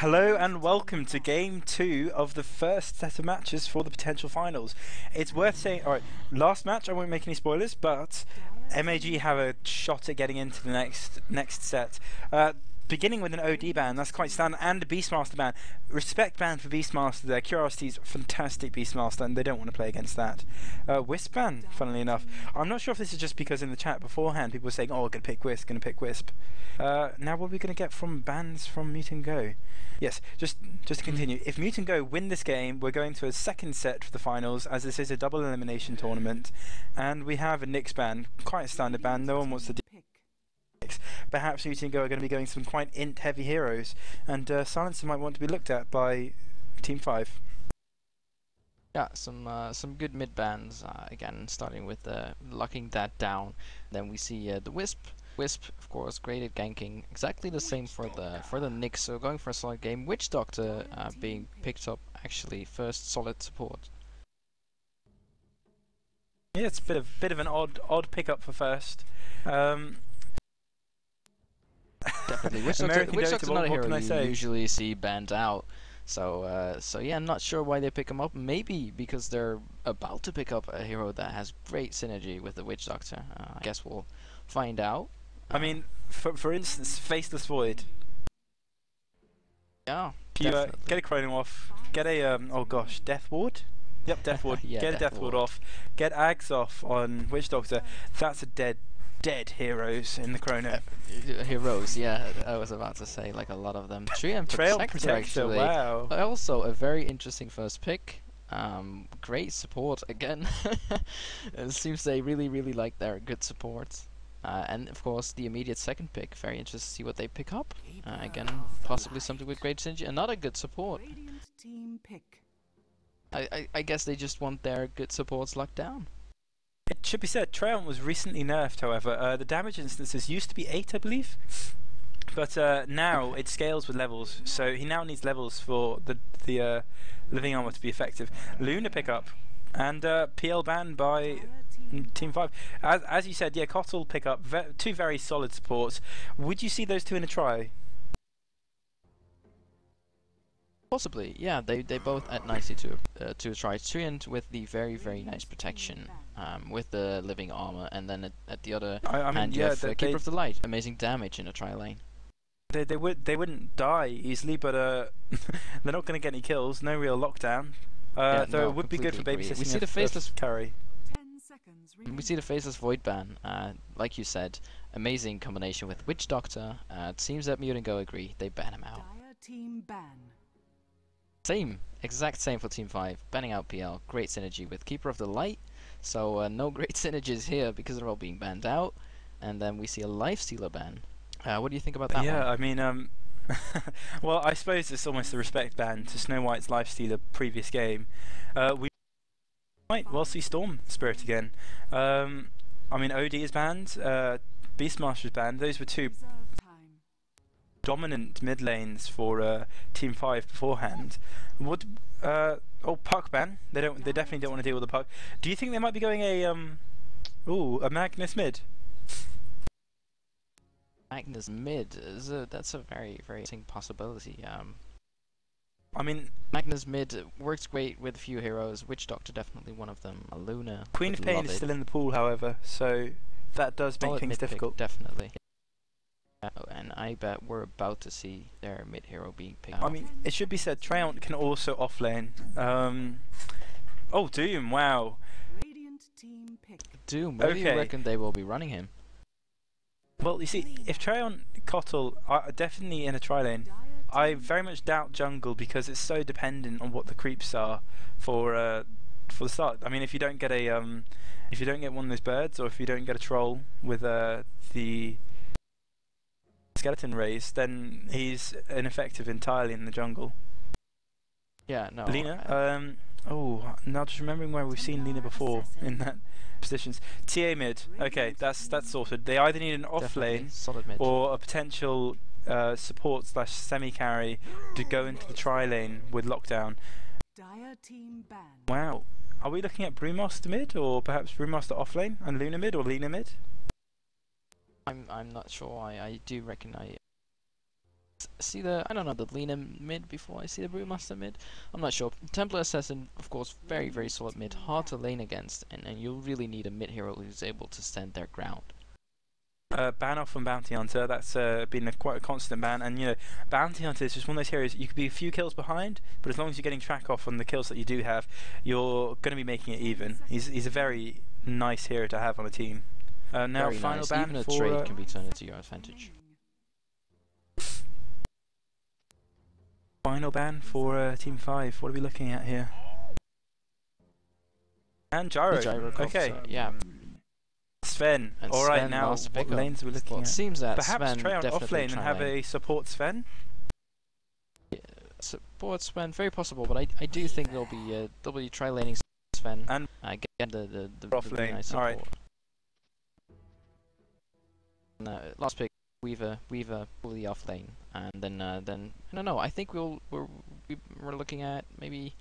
Hello and welcome to game 2 of the first set of matches for the potential finals. It's worth saying, alright, last match I won't make any spoilers, but MAG have a shot at getting into the next set. Beginning with an OD ban, that's quite standard, and a Beastmaster ban. Respect ban for Beastmaster there. Curiosity's fantastic Beastmaster, and they don't want to play against that. Wisp ban, funnily enough. I'm not sure if this is just because in the chat beforehand people were saying, oh, gonna pick Wisp, gonna pick Wisp. Now what are we gonna get from bans from Mute and Go? Yes, just to continue, if Mute and Go win this game, we're going to a second set for the finals, as this is a double elimination tournament, and we have a Nyx ban, quite a standard ban, no one wants to do. Perhaps Mute and Go are going to be going some quite int heavy heroes, and Silencer might want to be looked at by Team 5. Yeah, some good mid bans, again starting with locking that down. Then we see the Wisp. Wisp, of course, great at ganking. Exactly the same for the Nyx, so going for a solid game. Witch Doctor being picked up, actually, first solid support. Yeah, it's a bit of an odd pickup for first. Definitely. Witch Doctor's not a hero you usually see banned out. So yeah, I'm not sure why they pick him up. Maybe because they're about to pick up a hero that has great synergy with the Witch Doctor. I guess we'll find out. I mean, for instance, Faceless Void. Yeah, you get a Chrono off, get a oh gosh, Death Ward? Yep, Death Ward. Yeah, get a Death Ward off, get Ags off on Witch Doctor. That's a dead heroes in the Chrono. Heroes, yeah, I was about to say, like a lot of them. Trail Protector, actually. Wow. Also a very interesting first pick. Great support again. It seems they really like their good support. And of course the immediate second pick, very interested to see what they pick up. Again, possibly something with great synergy, another good support. I guess they just want their good supports locked down. It should be said, Treant was recently nerfed, however. The damage instances used to be 8, I believe, but now it scales with levels, so he now needs levels for the living armor to be effective. Luna pickup, and PL ban by Team 5. As you said, yeah, Kotl pickup, two very solid supports. Would you see those two in a try? Possibly, yeah. They both add nicely to a try. Treant with the very nice protection, with the living armor, and then at the other hand you have Keeper of the Light, amazing damage in a tri lane. They wouldn't die easily, but they're not going to get any kills. No real lockdown. Yeah, though it would be good for babysitting. We see the faceless carry. We see the faceless void ban. Like you said, amazing combination with Witch Doctor. It seems that Mute and Go agree. They ban him out. Exact same for Team 5, banning out PL, great synergy with Keeper of the Light, so no great synergies here because they're all being banned out, and then we see a Lifestealer ban. What do you think about that one? Yeah, I mean, well, I suppose it's almost a respect ban to Snow White's Lifestealer previous game. We might well see Storm Spirit again. I mean, OD is banned, Beastmaster is banned, those were two dominant mid lanes for Team 5 beforehand. Would oh, puck ban? They definitely don't want to deal with the puck. Do you think they might be going a Magnus mid? Magnus mid that's a very interesting possibility. I mean, Magnus mid works great with a few heroes. Witch Doctor definitely one of them. Luna. Queen of Pain is still in the pool, however, so that does make things difficult. Definitely. And I bet we're about to see their mid hero being picked up. I mean, it should be said, Treant can also offlane. Oh, Doom! Wow. Doom. Where do you reckon they will be running him? Well, you see, if Treant, Kotl are definitely in a tri lane, I very much doubt jungle because it's so dependent on what the creeps are for the start. I mean, if you don't get a if you don't get one of those birds, or if you don't get a troll with the skeleton raise, then he's ineffective entirely in the jungle. Yeah, no. Lina, oh, now just remembering where we've seen Lina before in that positions. TA mid, okay, that's sorted. They either need an off lane or a potential support / semi carry to go into the tri lane with lockdown. Wow, are we looking at Brewmaster mid, or perhaps Brewmaster off lane and Luna mid, or Lina mid? I'm not sure. I do reckon see the, I don't know, the Lina mid before I see the Brewmaster mid. I'm not sure. Templar Assassin, of course, very, very solid mid, hard to lane against, and you'll really need a mid hero who's able to stand their ground. Ban off from Bounty Hunter, that's been quite a constant ban, and you know, Bounty Hunter is just one of those heroes, you could be a few kills behind, but as long as you're getting track off on the kills that you do have, you're going to be making it even. He's a very nice hero to have on a team. Now, Very final nice. ban Even a for... trade can be turned into your advantage. Final ban for Team 5, what are we looking at here? And Gyro, okay. Yeah. Sven, alright, now what lanes are we looking at? It seems that Perhaps Sven try on definitely offlane and have a support Sven? Yeah, support Sven, very possible, but I do think there'll be tri-laning Sven. And get the offlane, nice alright. Last pick, Weaver fully off lane, and then I don't know. I think we're looking at maybe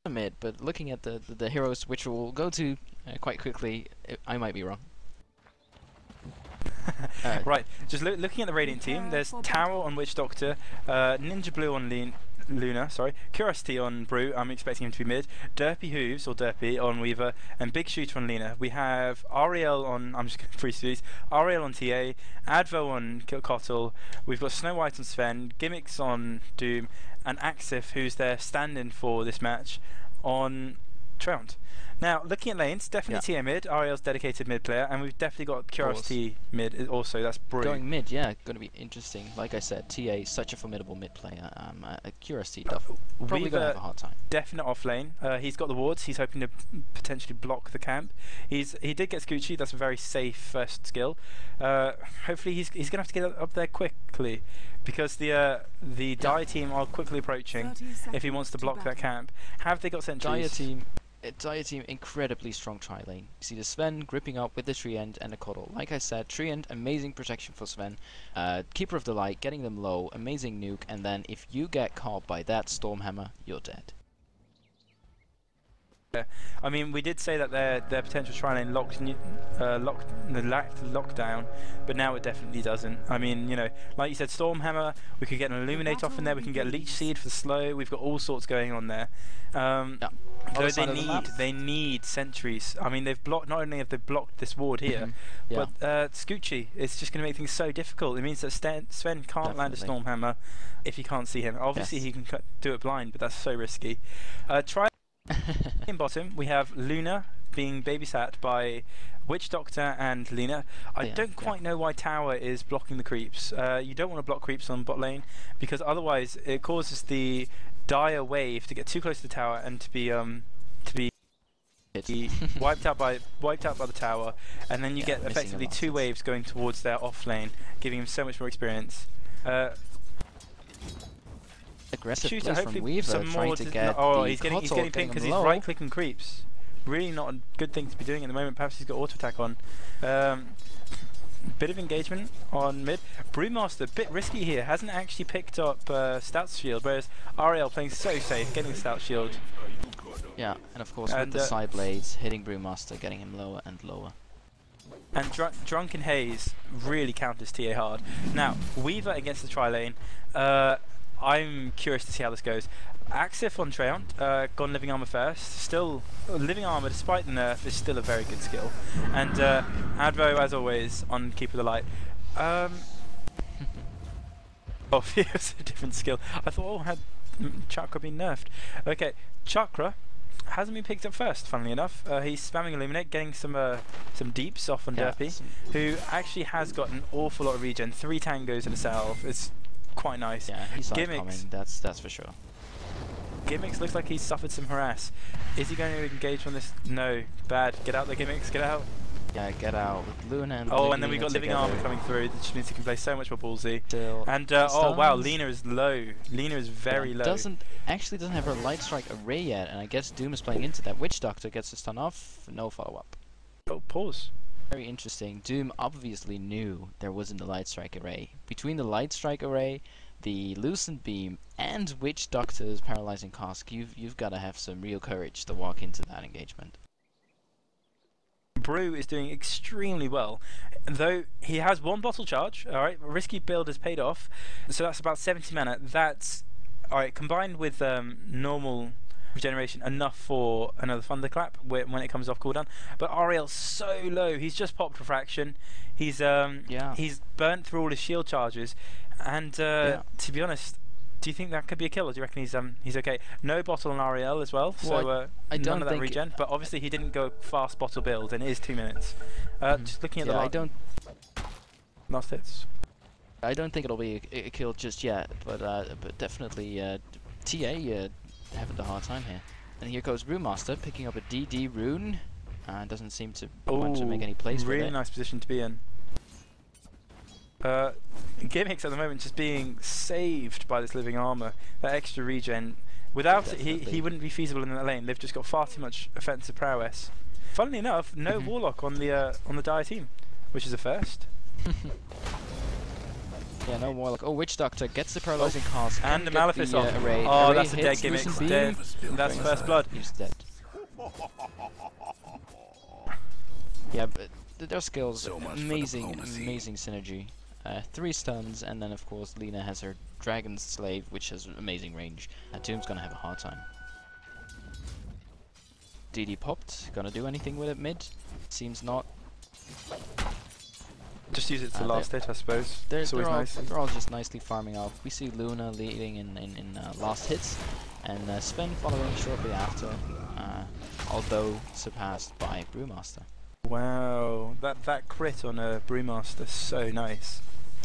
mid, but looking at the heroes which we'll go to quite quickly, I might be wrong. Right, just looking at the Radiant team, there's Tower on Witch Doctor, Ninja Blue on Luna, sorry, Curiosity on Brew, I'm expecting him to be mid, Derpy Hooves, or Derpy, on Weaver, and Big Shooter on Lena. We have Ariel on, I'm just going to freeze these, Ariel on TA, Advo on Kotl, we've got Snow White on Sven, Gimmicks on Doom, and Axif, who's their stand-in for this match, on Trent. Now, looking at lanes, definitely TA mid, Ariel's dedicated mid player, and we've definitely got Curiosity mid also, that's Brew. Going mid, yeah, going to be interesting. Like I said, TA is such a formidable mid player. Curiosity probably going to have a hard time. Definite off lane. He's got the wards, he's hoping to potentially block the camp. He did get Scoochie, that's a very safe first skill. Hopefully he's going to have to get up there quickly, because the Dire team are quickly approaching if he wants to block that camp. Have they got sentries? Dire team incredibly strong tri-lane. You see the Sven gripping up with the tree end and the Kotl. Like I said, tree end, amazing protection for Sven. Keeper of the Light, getting them low, amazing nuke, and then if you get caught by that Stormhammer, you're dead. Yeah. I mean, we did say that their potential tri-lane lacked lockdown, but now it definitely doesn't. I mean, you know, like you said, Stormhammer, we could get an Illuminate off in there, we can get Leech Seed for the slow, we've got all sorts going on there. Though they need sentries. I mean, they've blocked, not only have they blocked this ward here, but Scoochie, it's just going to make things so difficult. It means that Sven can't land a Stormhammer if you can't see him. Obviously he can do it blind, but that's so risky. In bottom, we have Luna being babysat by Witch Doctor and Lena. I don't quite know why Tower is blocking the creeps. You don't want to block creeps on bot lane, because otherwise it causes the Dire wave to get too close to the tower and to be wiped out by the tower, and then you get effectively two waves going towards their off lane, giving him so much more experience. Aggressive Shooter, play from Weaver, trying to get he's getting pinged because he's right clicking creeps. Really not a good thing to be doing at the moment. Perhaps he's got auto attack on. Bit of engagement on mid. Brewmaster, bit risky here, hasn't actually picked up Stout's shield, whereas Ariel playing so safe, getting Stout shield. Yeah, and of course with the side blades, hitting Brewmaster, getting him lower and lower. And Drunken Haze really counters TA hard. Now, Weaver against the tri-lane. I'm curious to see how this goes. Axif on Treant, gone Living Armor first. Still, Living Armor, despite the nerf, is still a very good skill. And Advo, as always, on Keeper of the Light. Oh, it's a different skill. I thought, oh, had Chakra been nerfed? Okay, Chakra hasn't been picked up first, funnily enough. He's spamming Illuminate, getting some deeps off on Derpy, who actually has got an awful lot of regen. 3 tangos in a salve. It's quite nice. Yeah, he's Gimmicks, coming, that's for sure. Gimmicks looks like he's suffered some harass. Is he going to engage on this? No. Bad. Get out there, Gimmicks. Get out. Yeah, get out with Luna and and then we got Living Armor coming through, which means he can play so much more ballsy. Still and oh wow, Lena is low. Lena is very low. Doesn't have her Light Strike array yet, and I guess Doom is playing into that. Witch Doctor gets a stun off, no follow up. Oh, pause. Very interesting. Doom obviously knew there wasn't a Light Strike array. Between the Light Strike array, the Lucent Beam, and Witch Doctor's Paralyzing Cask, you've got to have some real courage to walk into that engagement. Brew is doing extremely well, though he has one bottle charge. All right, risky build has paid off, so that's about 70 mana. That's all right, combined with normal regeneration, enough for another thunderclap when it comes off cooldown. But Ariel's so low; he's just popped refraction. He's burnt through all his shield charges, and to be honest, do you think that could be a kill, or do you reckon he's okay? No bottle on Ariel as well, so I don't none of that regen. But obviously he didn't go fast bottle build, and it is 2 minutes. Just looking at the last hits. I don't think it'll be a kill just yet, but definitely TA having the hard time here. And here goes Brewmaster picking up a DD rune. Doesn't seem to want to make any plays for it. Really nice position to be in. Gimmicks at the moment just being saved by this living armor. That extra regen. Without it, he wouldn't be feasible in that lane. They've just got far too much offensive prowess. Funnily enough, no Warlock on the Dire team, which is a first. Yeah, no Warlock. Oh, Witch Doctor gets the paralyzing cast. And the Malefice on. Array. Oh, Array that's a dead gimmick. Dead. That's first blood. He's dead. Yeah, but their skills, amazing synergy. 3 stuns, and then of course Lina has her Dragon's Slave, which has amazing range. Tomb's gonna have a hard time. DD popped. Gonna do anything with it mid? Seems not. Just use it to last hit, I suppose. They're all just nicely farming off. We see Luna leading in last hits, and Sven following shortly after, although surpassed by Brewmaster. Wow, that crit on a Brewmaster, so nice.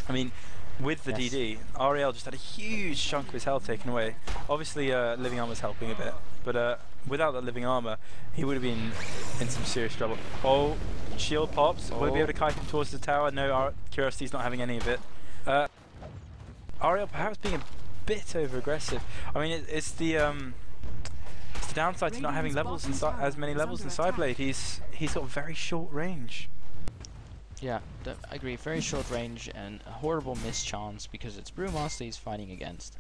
I mean, with the DD, Ariel just had a huge chunk of his health taken away. Obviously, living armor's helping a bit, but without that living armor, he would have been in some serious trouble. Oh, shield pops. Will he be able to kite him towards the tower? No, Curiosity's not having any of it. Ariel perhaps being a bit over-aggressive. I mean, it's the downside to not having levels as many levels in Sideblade. He's got very short range. Yeah, I agree. Very short range and a horrible mischance because it's Brewmaster he's fighting against.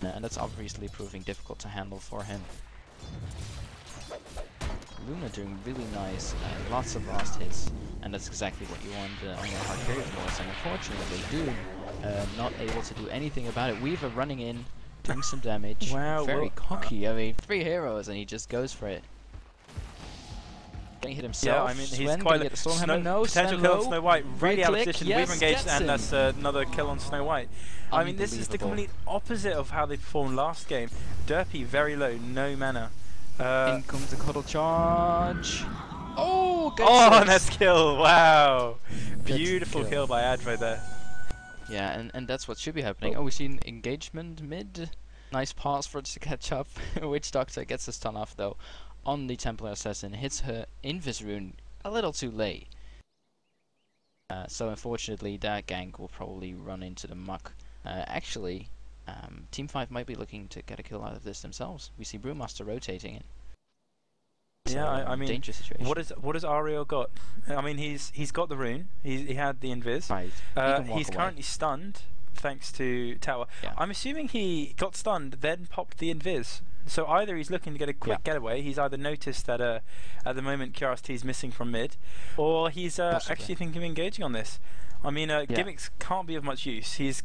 And that's obviously proving difficult to handle for him. Luna doing really nice, lots of last hits, and that's exactly what you want on your hard carry force. And unfortunately, Doom not able to do anything about it. Weaver running in, doing some damage. Wow, very cocky. I mean, 3 heroes and he just goes for it. He hit himself. Yeah, I mean, he's quite a potential kill on Snow White. Really out of position. Weaver engaged, and that's another kill on Snow White. I mean, this is the complete opposite of how they performed last game. Derpy very low, no mana. In comes the cuddle charge. Oh, that's kill! Wow, beautiful kill by Advo there. Yeah, and that's what should be happening. Oh, we see an engagement mid. Nice pass for it to catch up. Witch Doctor gets the stun off though on the Templar Assassin. Hits her Invis rune a little too late. So unfortunately, that gank will probably run into the muck. Actually. Team 5 might be looking to get a kill out of this themselves. We see Brewmaster rotating it. So, yeah, I mean, dangerous situation. What has Ariel got? I mean, he's got the rune. He had the invis. Right. He's currently stunned thanks to tower. Yeah. I'm assuming he got stunned, then popped the invis. So either he's looking to get a quick getaway. He's either noticed that at the moment Curiosity is missing from mid, or he's actually thinking of engaging on this. I mean, gimmicks can't be of much use. He's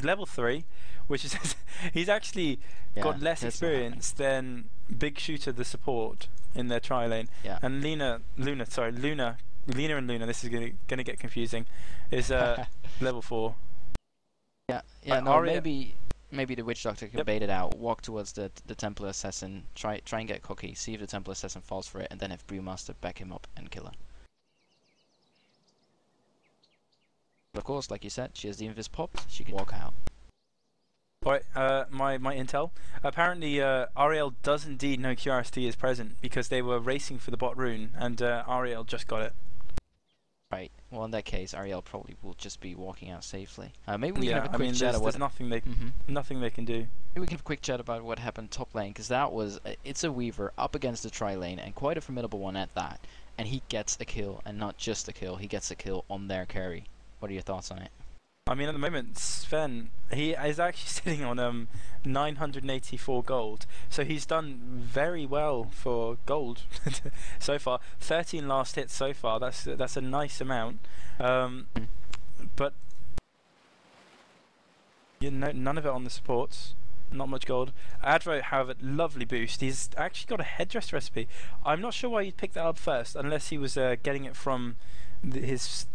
level 3. Which is he's actually got less experience than Big Shooter the support in their tri lane. Yeah. And Lina and Luna, this is gonna get confusing, is level 4. Yeah, no, maybe the Witch Doctor can bait it out, walk towards the Templar Assassin, try and get cocky, see if the Templar Assassin falls for it, and then have Brewmaster back him up and kill her. Of course, like you said, she has the invis popped, she can walk out. Alright, my intel. Apparently, Ariel does indeed know Curiosity is present because they were racing for the bot rune, and Ariel just got it. Right. Well, in that case, Ariel probably will just be walking out safely. Maybe we can have a quick chat there's about nothing they can do. Maybe we can have a quick chat about what happened top lane, because that was it's a Weaver up against the tri lane, and quite a formidable one at that. And he gets a kill, and not just a kill. He gets a kill on their carry. What are your thoughts on it? I mean, at the moment, Sven, he is actually sitting on 984 gold, so he's done very well for gold so far. 13 last hits so far. That's a nice amount, but you know, none of it on the supports. Not much gold. Advo, however, lovely boost. He's actually got a headdress recipe. I'm not sure why you'd pick that up first, unless he was getting it from his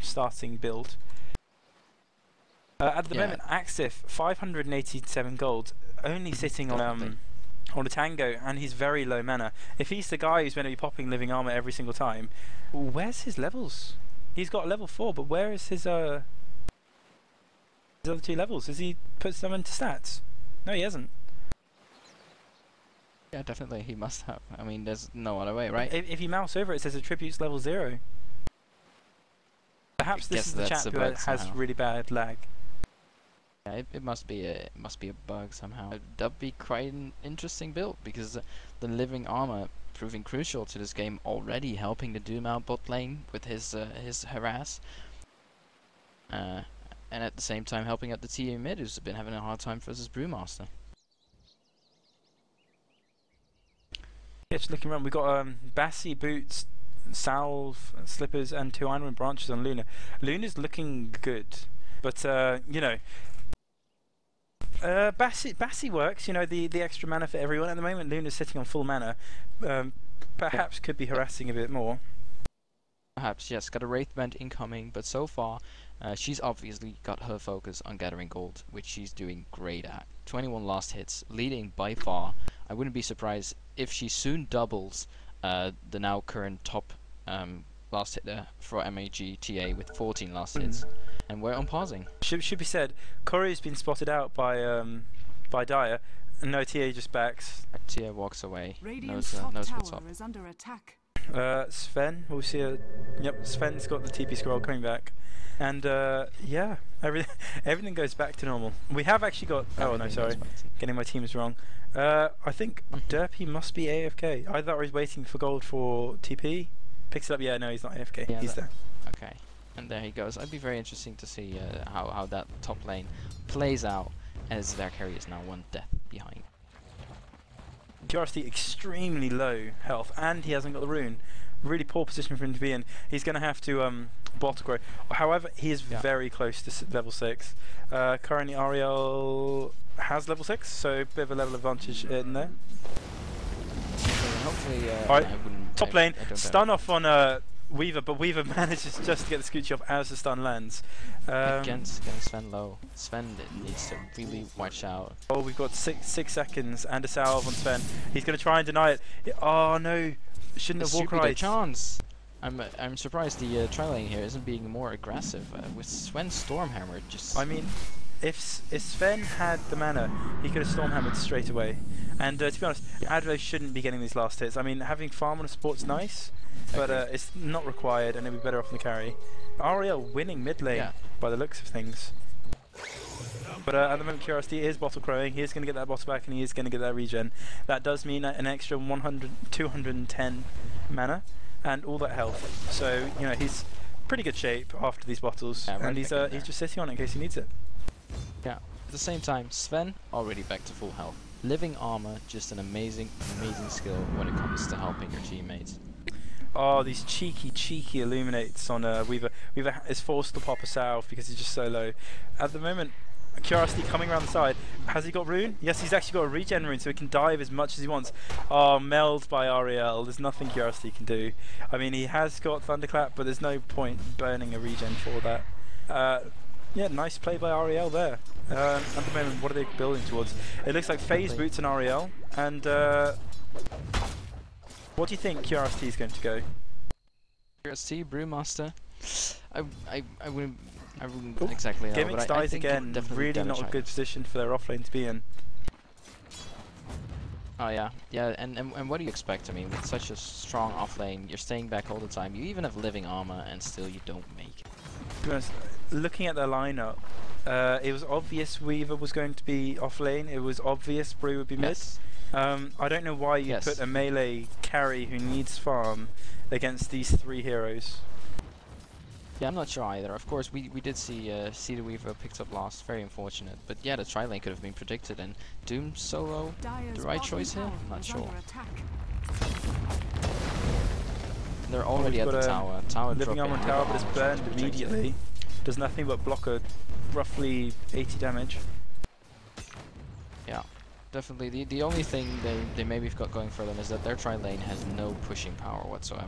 starting build. At the moment, Axif 587 gold, only sitting on a tango, and he's very low mana. If he's the guy who's going to be popping living armor every single time, where's his levels? He's got level 4, but where is his other 2 levels? Has he put them into stats? No, he hasn't. Yeah, definitely he must have. I mean, there's no other way, right? If you mouse over it, it says attributes level 0. Perhaps this is the chap who has really bad lag. Yeah, it must be a bug somehow. That'd be quite an interesting build, because the living armor proving crucial to this game already, helping the Doom out bot lane with his harass, and at the same time helping out the TA mid, who's been having a hard time versus Brewmaster. Yeah, just looking around, we got Bassi boots, salve, slippers, and 2 iron branches on Luna. Luna's looking good, but you know. Bassi works, you know, the extra mana for everyone. At the moment, Luna's sitting on full mana. Perhaps could be harassing a bit more. Perhaps, yes. Got a Wraith Band incoming, but so far, she's obviously got her focus on gathering gold, which she's doing great at. 21 last hits, leading by far. I wouldn't be surprised if she soon doubles the now current top last hitter for MAG TA with 14 last hits. And we're on pausing. Should be said, Corey's been spotted out by Dyer. No, TA just backs. TA walks away. Knows what's up. Is under attack. Sven, we'll see. Yep, Sven's got the TP scroll coming back, and yeah, everything goes back to normal. We have actually got. Oh no, sorry, getting my teams wrong. I think Derpy must be AFK. Either he's waiting for gold for TP. Picks it up. Yeah, no, he's not AFK. Yeah, he's there. Okay. And there he goes. It'd be very interesting to see how that top lane plays out, as their carry is now 1 death behind. Curiosity extremely low health, and he hasn't got the rune. Really poor position for him to be in. He's going to have to bottle grow. However, he is very close to level 6. Currently, Ariel has level 6, so a bit of a level advantage in there. So hopefully, alright, top lane, stun off on Weaver, but Weaver manages just to get the Scoochie off as the stun lands. Against Sven low. Sven needs to really watch out. Oh, we've got 6 seconds and a salve on Sven. He's going to try and deny it. Oh no, shouldn't have walked right. Chance. I'm surprised the tri-lane here isn't being more aggressive with Sven's Stormhammer. Just. I mean, if Sven had the mana, he could have Stormhammered straight away. And to be honest, Advo shouldn't be getting these last hits. I mean, having farm on a support's nice, but it's not required, and it'd be better off in the carry. Ariel winning mid lane by the looks of things. But at the moment, Curiosity is bottle crowing. He is going to get that bottle back, and he is going to get that regen. That does mean an extra 210 mana and all that health. So you know he's pretty good shape after these bottles, and he's just sitting on it in case he needs it. Yeah. At the same time, Sven already back to full health. Living armor, just an amazing skill when it comes to helping your teammates. Oh, these cheeky illuminates on Weaver. Weaver is forced to pop a salve because he's just so low. At the moment, Curiosity coming around the side. Has he got rune? Yes, he's actually got a regen rune, so he can dive as much as he wants. Oh, meld by Ariel. There's nothing Curiosity can do. I mean, he has got Thunderclap, but there's no point burning a regen for that. Yeah, nice play by Ariel there. At the moment, what are they building towards? It looks like phase boots and Ariel. And what do you think Curiosity is going to go? Curiosity, Brewmaster. I wouldn't exactly know. Gimmicks dies again. Really not a good position for their offlane to be in. Oh yeah, and what do you expect? I mean, with such a strong offlane, you're staying back all the time. You even have living armor, and still you don't make it. To be honest, looking at their lineup, it was obvious Weaver was going to be off lane. It was obvious Brew would be mid. I don't know why you put a melee carry who needs farm against these 3 heroes. Yeah, I'm not sure either. Of course, we did see the Weaver picked up last. Very unfortunate. But yeah, the tri-lane could have been predicted, and Doom solo, the right choice here? I'm not sure. They're already at the tower. Tower living armor dropping. tower, but it's burned immediately. Does nothing but block a roughly 80 damage. Yeah, definitely. The only thing they maybe have got going for them is that their tri-lane has no pushing power whatsoever.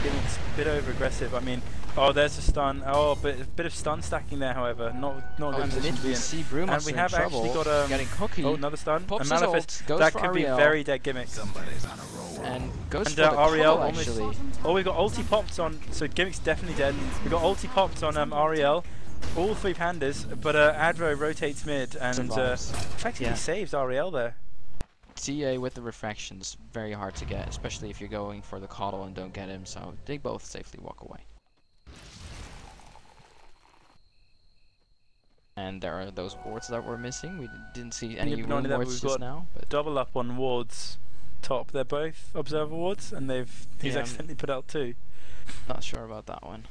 Getting a bit over aggressive. I mean, oh, there's a stun. Oh, but a bit of stun stacking there, however. Not a good position to be in. See Brewmaster and we have in actually got getting cookie. Oh, another stun. Pops a manifest. goes that for could Ariel. be very dead gimmick. And goes and for the Ariel call, actually. Oh, we got ulti popped on. So gimmick's definitely dead. We got ulti popped on Ariel. All three pandas, but Advo rotates mid and effectively saves Ariel there. TA with the refractions, very hard to get, especially if you're going for the coddle and don't get him, so they both safely walk away. And there are those wards that we're missing. We didn't see any room wards just now. But double up on wards top. They're both observer wards, and he's accidentally put out 2. Not sure about that one.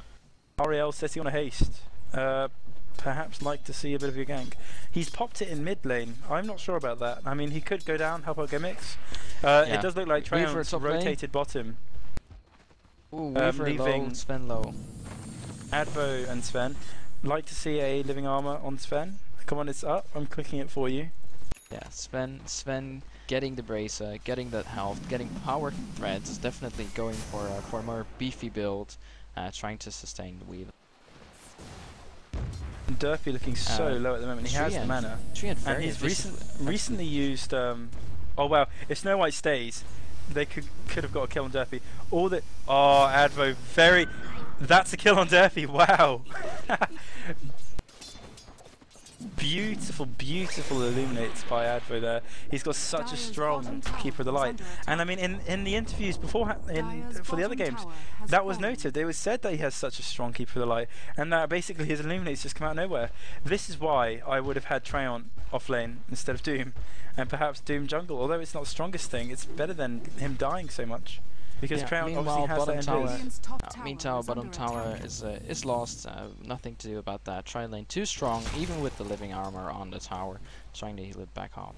Ariel sitting on a haste. Perhaps like to see a bit of your gank. He's popped it in mid lane. I'm not sure about that. I mean, he could go down, help out gimmicks. It does look like Treyon's rotated bottom. Ooh, Weaver low, Sven low. Advo and Sven. Like to see a living armor on Sven. Come on, it's up. I'm clicking it for you. Yeah, Sven getting the bracer, getting that health, getting power threads. Definitely going for a more beefy build, trying to sustain the Weaver. Derpy looking so low at the moment. He has the mana, and he's recently used. Oh wow! If Snow White stays, they could have got a kill on Derpy. Advo, that's a kill on Derpy. Wow! Beautiful illuminates by Advo there. He's got such a strong keeper of the light. And I mean, in the interviews beforehand, for the other games, that was noted. It was said that he has such a strong keeper of the light, and that basically his illuminates just come out of nowhere. This is why I would have had Treant off lane instead of Doom, and perhaps Doom jungle. Although it's not the strongest thing, it's better than him dying so much. Because Treant obviously has that tower. Meanwhile, bottom tower is lost. Nothing to do about that. Tri lane too strong, even with the living armor on the tower, trying to heal it back up.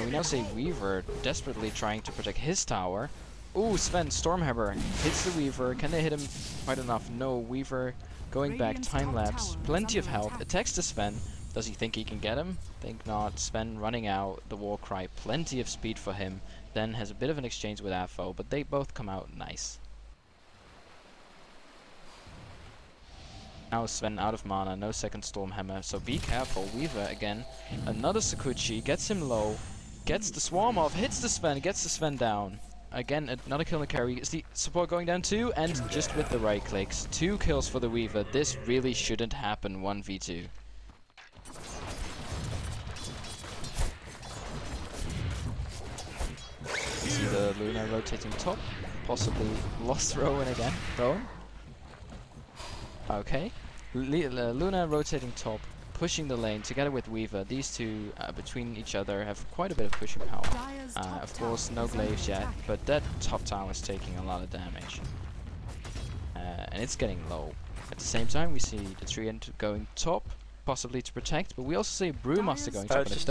We now see Weaver desperately trying to protect his tower. Ooh, Sven Stormhammer hits the Weaver. Can they hit him quite enough? No. Weaver going back, time lapse, plenty of health. Attacks to Sven. Does he think he can get him? Think not. Sven running out. The war cry, plenty of speed for him. Then has a bit of an exchange with Afo, but they both come out nice. Now Sven out of mana, no second Stormhammer, so be careful. Weaver again, another Sakuchi, gets him low, gets the swarm off, hits the Sven, gets the Sven down. Again, another kill on the carry. Is the support going down too? And just with the right clicks, 2 kills for the Weaver. This really shouldn't happen 1v2. See the Luna rotating top, possibly lost Rowan again. Rowan? Okay. Luna rotating top, pushing the lane together with Weaver. These two between each other have quite a bit of pushing power. Of course, no glaives yet, but that top tower is taking a lot of damage. And it's getting low. At the same time, we see the Treant going top, possibly to protect, but we also see Brewmaster going top. Just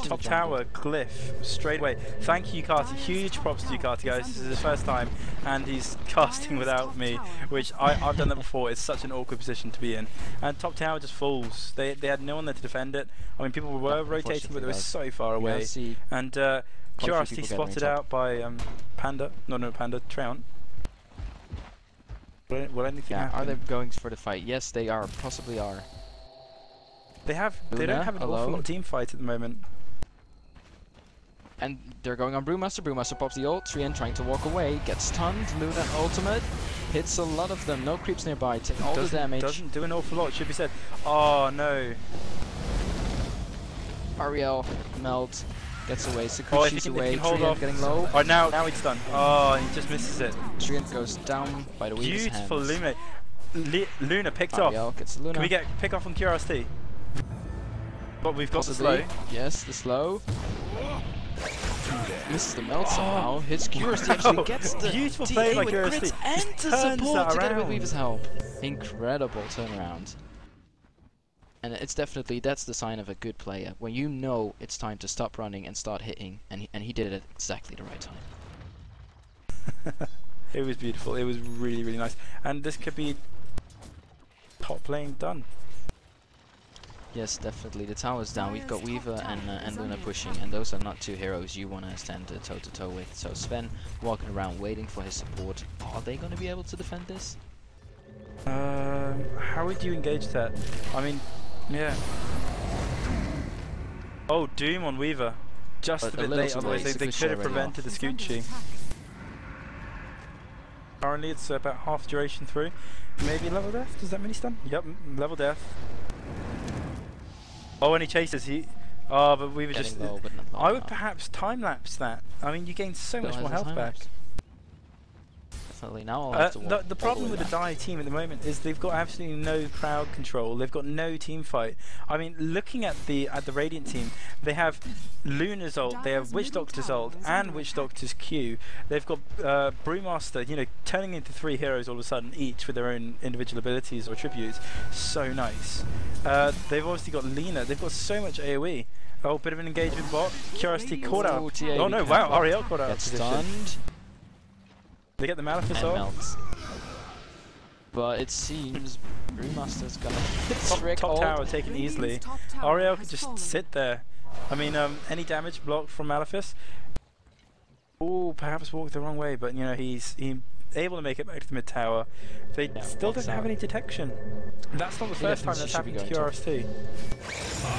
top tower, Cliff, straight away. Thank you, Carty. Huge props to you, Carty, guys. This is his first time, and he's casting without me, which I've done that before. It's such an awkward position to be in. And top tower just falls. They had no one there to defend it. I mean, people were rotating, but they were so far away. And Curiosity spotted out by Panda. No, Panda. Treant. Will anything happen? Are they going for the fight? Yes, they are. Possibly are. They don't have an awful lot of team fight at the moment. And they're going on Brewmaster. Brewmaster pops the ult. Treant trying to walk away. Gets stunned. Luna ultimate. Hits a lot of them. No creeps nearby. Taking all the damage. Doesn't do an awful lot, should be said. Oh no. Ariel melt. Gets away. Sakuchi's away. Treant getting low. Oh, now he's done. Oh, he just misses it. Treant goes down by the Weaver's hands. Beautiful Luna. Luna picked off. Gets Luna. Can we get pick off on Curiosity? But we've got the slow. Yes, the slow. Misses the melt somehow. His Curiosity actually gets the beautiful DA play by with Curiosity. crits and He the turns support that together with around. Weaver's help. Incredible turnaround. And it's definitely, that's the sign of a good player, when you know it's time to stop running and start hitting, and he did it at exactly the right time. It was beautiful. It was really, really nice. And this could be top lane done. Yes, definitely. The tower's down. We've got Weaver and Luna pushing, and those are not two heroes you want to stand toe-to-toe with. So Sven walking around waiting for his support. Are they going to be able to defend this? How would you engage that? I mean, yeah. Oh, Doom on Weaver. Just But a bit little late, too otherwise late. they could have prevented the Scoochie. Currently it's about half duration through. Maybe level death? Does that mini stun? Yep, level death. Oh, when he chases, oh, but we were Getting just... low, but not long I would enough. perhaps time-lapse that. I mean, you gain so much Still more has a health time back. lapse. Definitely. Now I'll have to walk The all problem way with the back. Dire team at the moment is they've got absolutely no crowd control. They've got no team fight. I mean, looking at the Radiant team, they have Luna's ult, they have Witch Doctor's ult, and Witch Doctor's Q. They've got Brewmaster, you know, turning into 3 heroes all of a sudden, each with their own individual abilities or attributes. So nice. They've obviously got Lena. They've got so much AoE. Oh, bit of an engagement bot. Curiosity caught out. Ooh, TA, Oh be no! careful. Wow, Ariel caught out. Gets Position. stunned They get the Malefice and off. melts. But it seems Brewmaster's gonna trick Top ult. tower taken easily. Ariel could just sit there. I mean, any damage blocked from Malefice. Oh, perhaps walked the wrong way, but you know he's able to make it back to the mid tower. They Yeah, still walks don't have out. any detection. That's not the first time definitely that's should be happened to going QRST.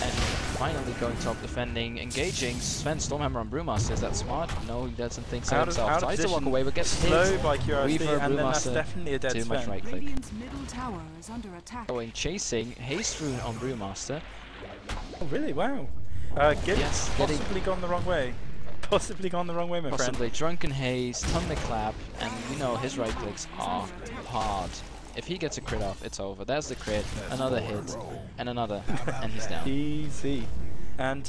And finally going top defending, engaging. Sven Stormhammer on Brewmaster. Is that smart? No, he doesn't think so himself. Out of Tries to walk position, away, but gets slow hit. by QRST, Weaver, and then that's Brewmaster, definitely a dead too much Sven. right click. Radiant's middle tower is under attack. Going chasing, Haste Rune on Brewmaster. Oh, really? Wow. Yes, getting- possibly gone the wrong way. Possibly gone the wrong way, my friend. Possibly Drunken Haze, Thunderclap, and you know his right clicks are hard. If he gets a crit off, it's over. There's the crit, another hit, and another, and he's down. Easy. And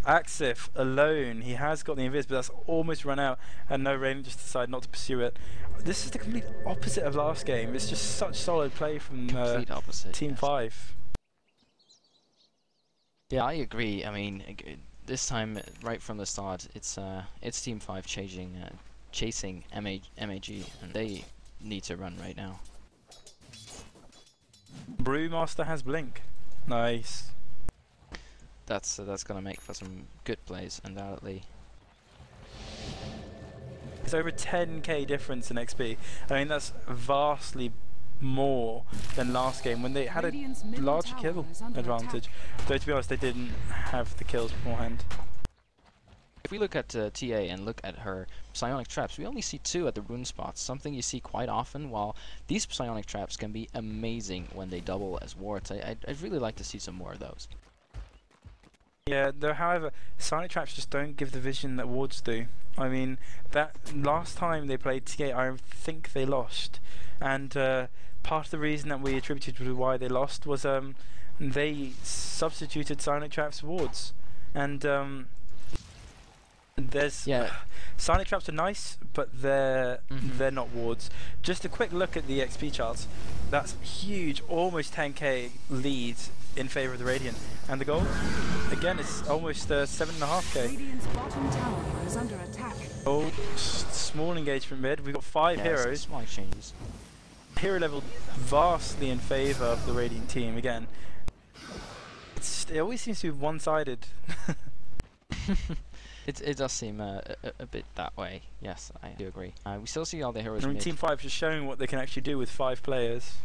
Axif alone, he has got the invis, but that's almost run out, and no Rain just decided not to pursue it. This is the complete opposite of last game. It's just such solid play from Complete opposite. Team yes. 5. Yeah, I agree. I mean, this time, right from the start, it's Team 5 chasing MAG, and they need to run right now. Brewmaster has Blink. Nice. That's gonna make for some good plays, undoubtedly. It's over 10k difference in XP. I mean, that's vastly more than last game when they had a Radiant's middle larger tower kill is under advantage. Though to be honest, they didn't have the kills beforehand. If we look at TA and look at her psionic traps, we only see 2 at the rune spots, something you see quite often, while these psionic traps can be amazing when they double as wards. I'd really like to see some more of those. Yeah, though, however, Psionic Traps just don't give the vision that wards do. I mean, that last time they played TA, I think they lost. And part of the reason that we attributed to why they lost was they substituted Psionic Traps wards. And there's... Yeah. Psionic Traps are nice, but they're not wards. Just a quick look at the XP charts. That's huge, almost 10k lead in favour of the Radiant. And the gold, again, it's almost 7.5k. Radiant's bottom tower is under attack. Oh, small engagement mid. We've got 5 Yeah, heroes. small exchanges. Hero level vastly in favour of the Radiant team. Again, it always seems to be one-sided. It does seem a bit that way. Yes, I do agree. We still see all the heroes I mean, mid. Team 5 just showing what they can actually do with 5 players.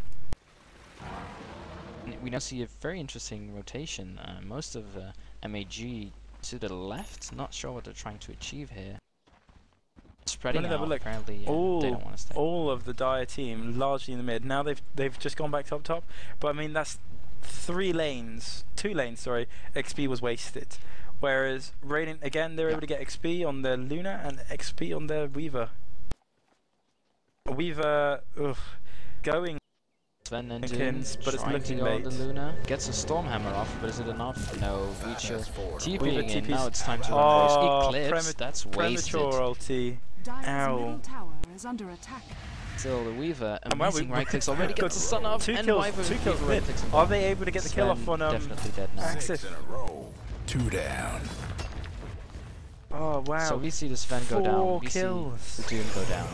We now see a very interesting rotation. Most of MAG to the left. Not sure what they're trying to achieve here. Spreading Let me have a out. look. Apparently, they don't want to stay. All of the Dire team largely in the mid. Now they've just gone back top, but I mean that's 2 lanes. XP was wasted. Whereas Radiant again, they're able to get XP on their Luna and XP on their Weaver. Weaver, going Sven and Jenkins, Doom but it's trying to looking go late. the Luna. Gets a Stormhammer off, but is it enough? No. Weecher Weaver TPing in. TPs. Now it's time to run Oh, boys. Eclipse. That's wasted. premature ulti. Dire's Ow. middle tower is under attack. Still, the Weaver, And well, amazing we- right clicks already, gets the stun off, Two and kills, Weaver mid. right clicks him Are down. they able to get the kill off on definitely dead now. Axis? 6 in a row. 2 down. Oh wow. So we see the Sven go down, 4 we kills. see the Doom go down.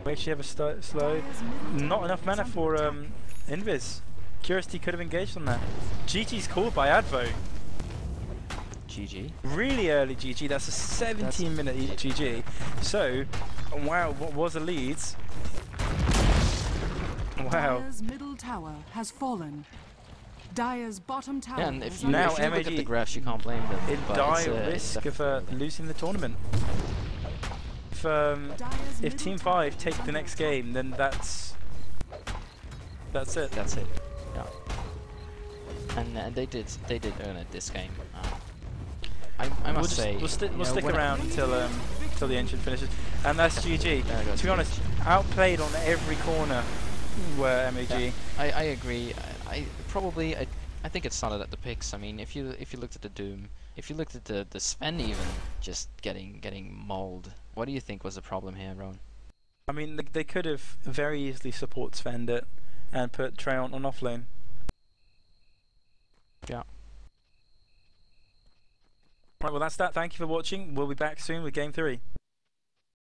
We actually have a slow. Not enough mana for Invis. Curiosity could have engaged on that. GG's called by Advo. GG. Really early GG. That's a 17-minute GG. So, wow, what was a lead? Wow. Dire's middle tower has fallen. Dire's bottom tower Yeah, and if is you, under Now if you look at MAG the graphs, you can't blame them. In but dire it's risk of definitely- losing the tournament. If Dire's if middle Team tower 5 is take the under next attack. game, then that's it. That's it. Yeah. And they did earn it this game. I must say we'll stick when around until the engine finishes, and that's GG. There goes To be honest, outplayed on every corner were MAG. Yeah, I agree. I think it started at the picks. I mean, if you looked at the Doom, if you looked at the Sven even just getting mauled, what do you think was the problem here, Ron? I mean, they could have very easily support Sven it and put Trey on offlane. Yeah. Right, well that's that. Thank you for watching. We'll be back soon with Game 3.